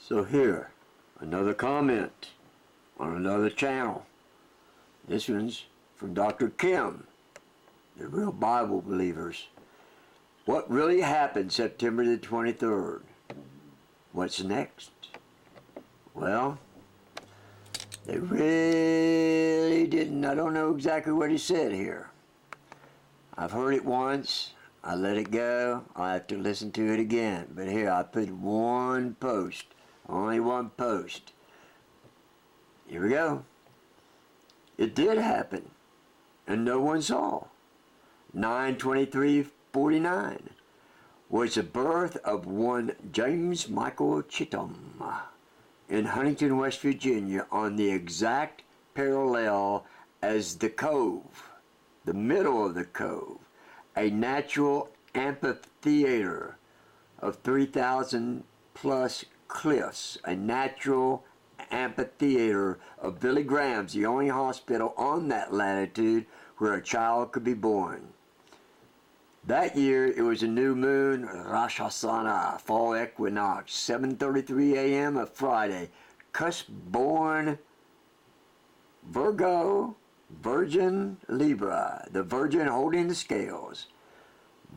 So here, another comment on another channel. This one's from Dr. Kim, the Real Bible Believers. What really happened September the 23rd? What's next? Well, they really didn't. I don't know exactly what he said here. I've heard it once. I let it go. I have to listen to it again. But here, I put one post. Only one post. Here we go. It did happen. And no one saw. 9/23/49 was the birth of one James Michael Chittum in Huntington, West Virginia, on the exact parallel as the cove, the middle of the cove, a natural amphitheater of 3,000 plus cliffs, a natural amphitheater of Billy Graham's, the only hospital on that latitude where a child could be born. That year, it was a new moon, Rosh Hashanah, fall equinox, 7:33 a.m. of Friday. Cusp born Virgo, Virgin Libra, the Virgin holding the scales.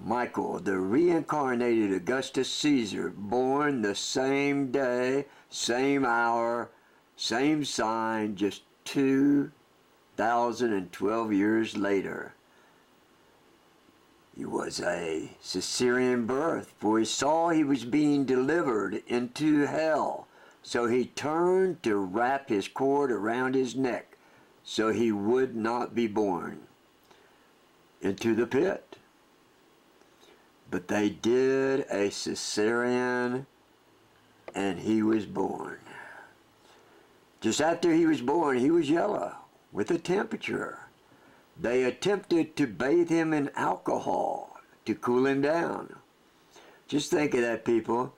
Michael, the reincarnated Augustus Caesar, born the same day, same hour, same sign, just 2,012 years later. He was a Caesarean birth, for he saw he was being delivered into hell. So he turned to wrap his cord around his neck, so he would not be born into the pit. But they did a Caesarean, and he was born. Just after he was born, he was yellow with a temperature. They attempted to bathe him in alcohol to cool him down. Just think of that, people.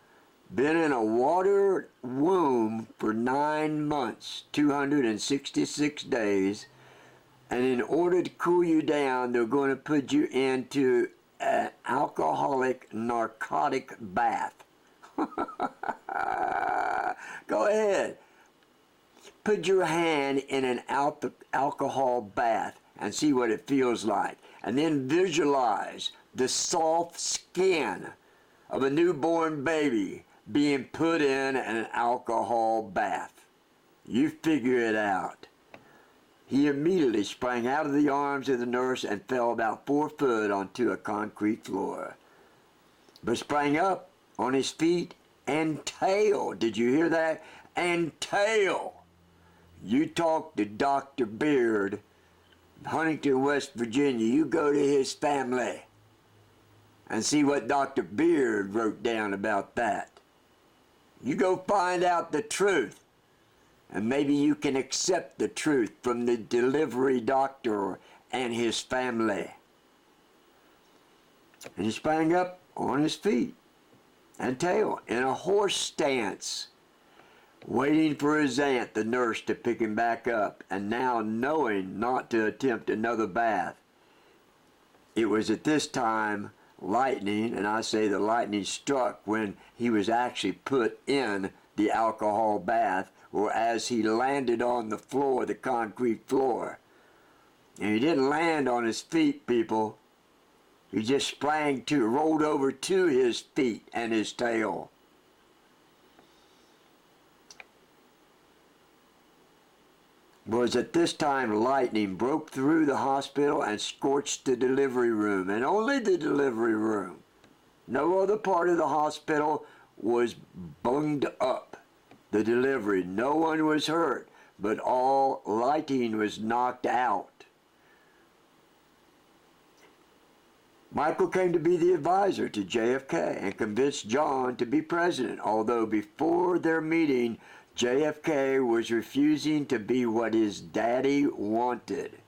Been in a water womb for 9 months, 266 days, and in order to cool you down, they're going to put you into an alcoholic narcotic bath. Go ahead. Put your hand in an alcohol bath and see what it feels like. And then visualize the soft skin of a newborn baby being put in an alcohol bath. You figure it out. He immediately sprang out of the arms of the nurse and fell about 4 foot onto a concrete floor. But sprang up on his feet and tail. Did you hear that? And tail. You talk to Dr. Beard, Huntington, West Virginia. You go to his family and see what Dr. Beard wrote down about that. You go find out the truth, and maybe you can accept the truth from the delivery doctor and his family. And he sprang up on his feet and tail in a horse stance, waiting for his aunt, the nurse, to pick him back up, and now knowing not to attempt another bath. It was at this time lightning, and I say the lightning struck when he was actually put in the alcohol bath, or as he landed on the floor, the concrete floor. And he didn't land on his feet, people. He just rolled over to his feet and his tail. Was at this time lightning broke through the hospital and scorched the delivery room, and only the delivery room. No other part of the hospital was bunged up. The delivery, no one was hurt, but all lighting was knocked out. Michael came to be the advisor to JFK and convinced John to be president, although before their meeting, JFK was refusing to be what his daddy wanted.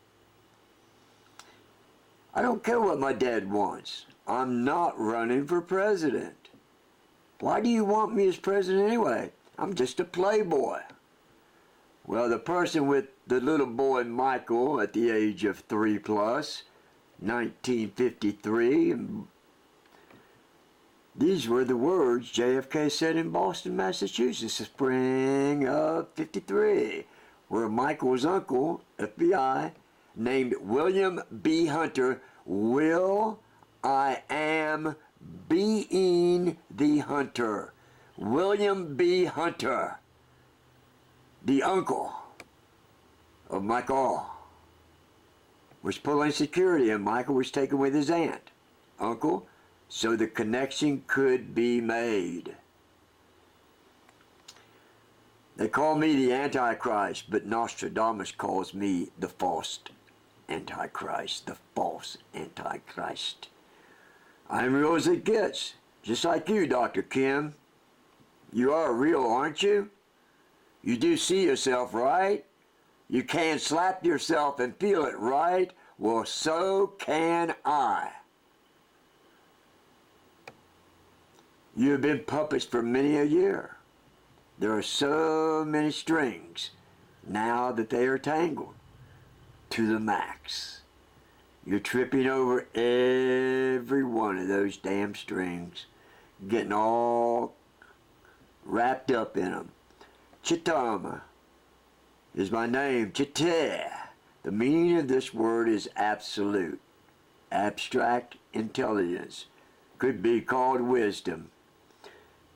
I don't care what my dad wants. I'm not running for president. Why do you want me as president anyway? I'm just a playboy. Well, the person with the little boy Michael at the age of 3+, 1953, These were the words JFK said in Boston, Massachusetts, the spring of '53, where Michael's uncle, FBI, named William B. Hunter, Will I am being the hunter. William B. Hunter, the uncle of Michael, was pulling security, and Michael was taken with his aunt, uncle, so the connection could be made. They call me the Antichrist, but Nostradamus calls me the false Antichrist, the false Antichrist. I'm real as it gets, just like you, Dr. Kim. You are real, aren't you? You do see yourself, right? You can slap yourself and feel it, right? Well, so can I. You have been puppets for many a year. There are so many strings now that they are tangled to the max. You're tripping over every one of those damn strings, getting all wrapped up in them. Chitama is my name, Chiteh. The meaning of this word is absolute. Abstract intelligence. Could be called wisdom.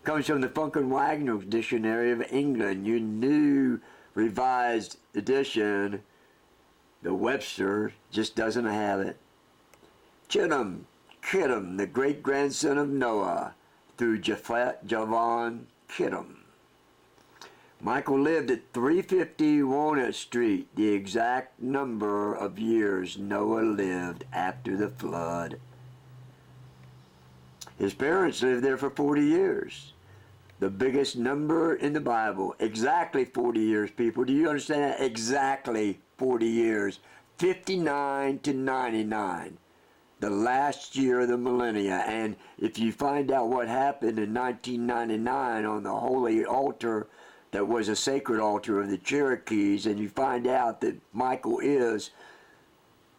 Comes from the Funk and Wagner Dictionary of England. Your new revised edition, the Webster, just doesn't have it. Kittim, the great-grandson of Noah, through Javan Kittim. Michael lived at 350 Walnut Street, the exact number of years Noah lived after the flood. His parents lived there for 40 years. The biggest number in the Bible. Exactly 40 years, people. Do you understand that? Exactly 40 years. 59 to 99. The last year of the millennia. And if you find out what happened in 1999 on the holy altar that was a sacred altar of the Cherokees, and you find out that Michael is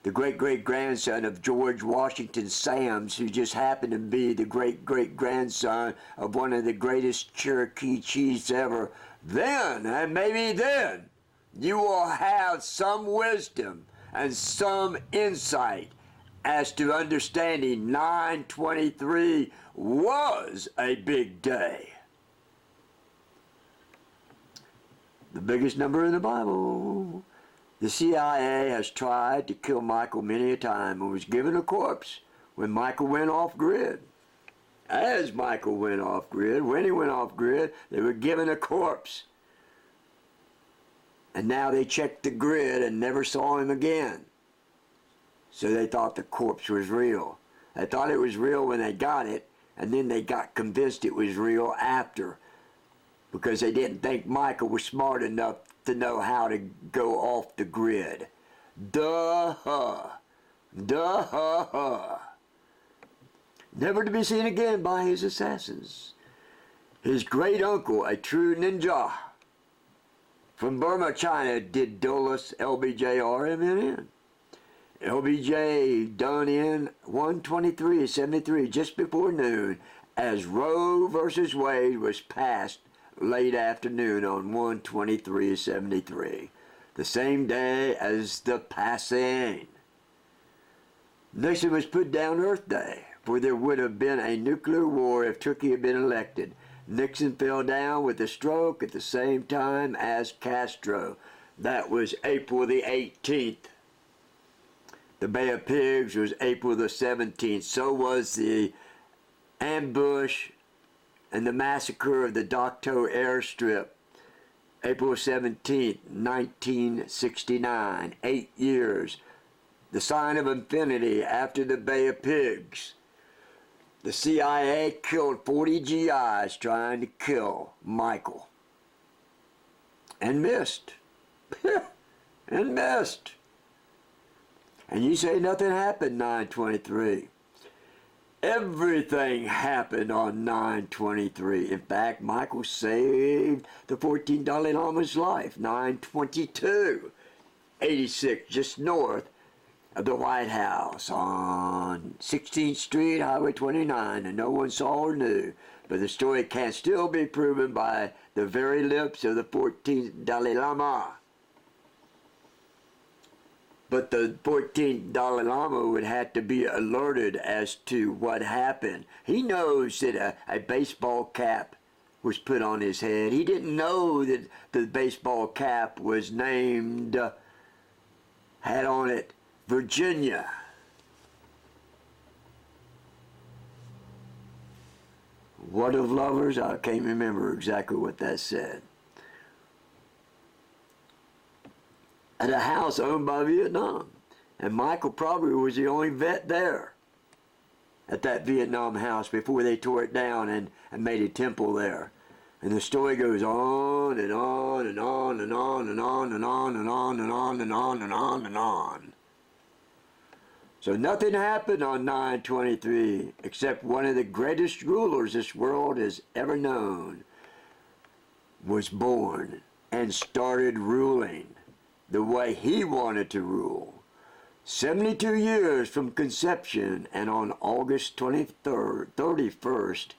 the great-great-grandson of George Washington Sams, who just happened to be the great-great-grandson of one of the greatest Cherokee chiefs ever, then, and maybe then, you will have some wisdom and some insight as to understanding 9/23 was a big day. The biggest number in the Bible. The CIA has tried to kill Michael many a time and was given a corpse when Michael went off grid. As Michael went off grid, when he went off grid, they were given a corpse. And now they checked the grid and never saw him again. So they thought the corpse was real. They thought it was real when they got it, and then they got convinced it was real after, because they didn't think Michael was smart enough to know how to go off the grid. Duh. Never to be seen again by his assassins. His great uncle, a true ninja from Burma, China, did Dulles LBJ RMNN. LBJ done in 1:23:73, just before noon, as Roe versus Wade was passed late afternoon on 1/23/73, the same day as the passing. Nixon was put down Earth Day, for there would have been a nuclear war if Turkey had been elected. Nixon fell down with a stroke at the same time as Castro. That was April the 18th. The Bay of Pigs was April the 17th. So was the ambush and the massacre of the Dokdo airstrip, April 17, 1969, 8 years. The sign of infinity after the Bay of Pigs. The CIA killed 40 GIs trying to kill Michael. And missed. And missed. And you say nothing happened 9/23. Everything happened on 9/23. In fact, Michael saved the 14 Dalai Lama's life, 9/22/86, just north of the White House on 16th Street, Highway 29, and no one saw or knew. But the story can still be proven by the very lips of the 14th Dalai Lama. But the 14th Dalai Lama would have to be alerted as to what happened. He knows that a baseball cap was put on his head. He didn't know that the baseball cap was named, had on it, Virginia. What of lovers? I can't remember exactly what that said. At a house owned by Vietnam. And Michael probably was the only vet there at that Vietnam house before they tore it down and made a temple there. And the story goes on and on and on and on and on and on and on and on and on and on and on. So nothing happened on 9/23 except one of the greatest rulers this world has ever known was born and started ruling the way he wanted to rule. 72 years from conception, and on August 31st,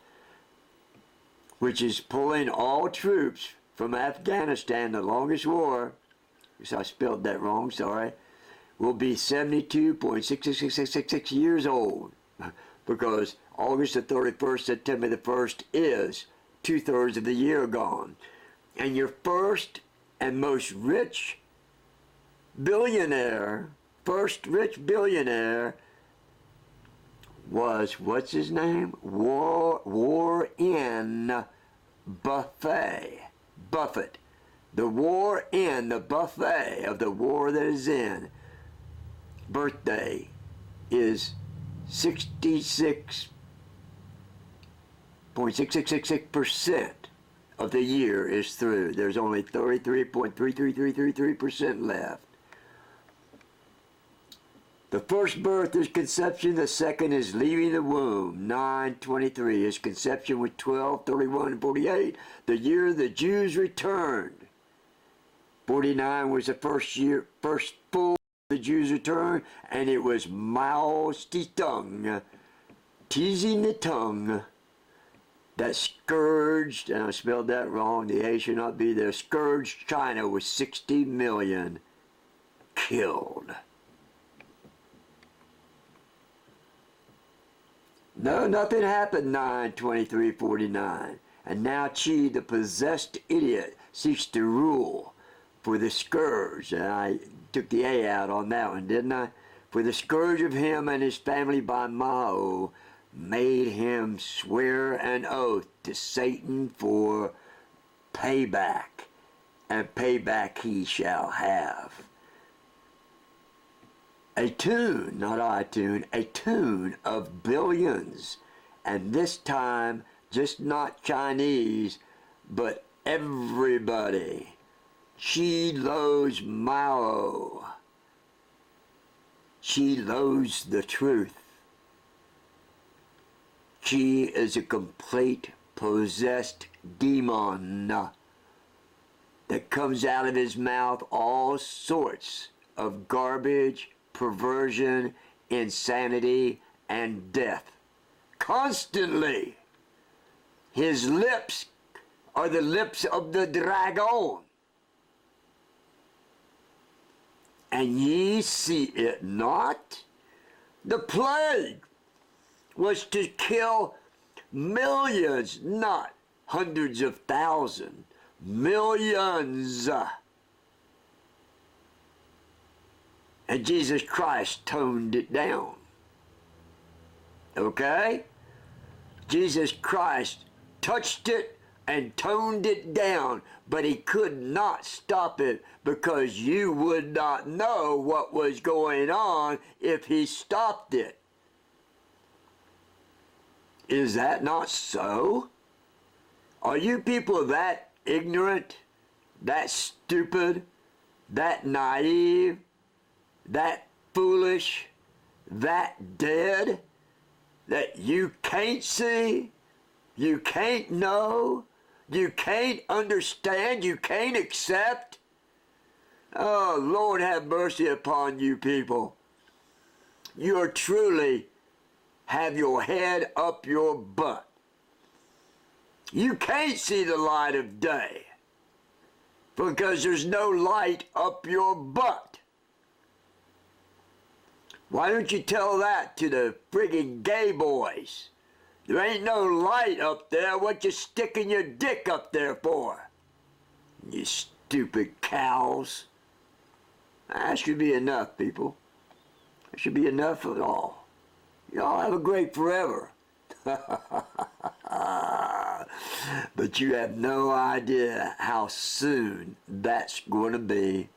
which is pulling all troops from Afghanistan, the longest war, because I spelled that wrong, sorry, will be 72.66666 years old, because August the 31st, September the 1st is 2/3 of the year gone. And your first and most rich billionaire, first rich billionaire was, what's his name? Warren Buffett. The Warren, the buffet of the war that is in. Birthday is 66.666% of the year is through. There's only 33.33333% left. The first birth is conception, the second is leaving the womb, 9/23. His conception was 12/31/48, the year the Jews returned. 49 was the first full the Jews returned, and it was Mao Zedong, teasing the tongue, that scourged, and I spelled that wrong, the A should not be there, scourged China with 60 million killed. No, nothing happened 9/23/49. And now Chi, the possessed idiot, seeks to rule for the scourge. And I took the A out on that one, didn't I? For the scourge of him and his family by Mao made him swear an oath to Satan for payback. And payback he shall have. A tune, not iTunes, a tune of billions. And this time, just not Chinese, but everybody. She loves Mao. She loves the truth. She is a complete possessed demon that comes out of his mouth all sorts of garbage, perversion, insanity, and death. Constantly. His lips are the lips of the dragon. And ye see it not? The plague was to kill millions, not hundreds of thousands, millions. And Jesus Christ toned it down. Okay? Jesus Christ touched it and toned it down, but he could not stop it because you would not know what was going on if he stopped it. Is that not so? Are you people that ignorant, that stupid, that naive, that foolish, that dead, that you can't see, you can't know, you can't understand, you can't accept? Oh, Lord have mercy upon you people. you're truly have your head up your butt. You can't see the light of day because there's no light up your butt. Why don't you tell that to the friggin' gay boys? There ain't no light up there. What you sticking your dick up there for? You stupid cows. That should be enough, people. That should be enough of it all. Y'all have a great forever. But you have no idea how soon that's going to be.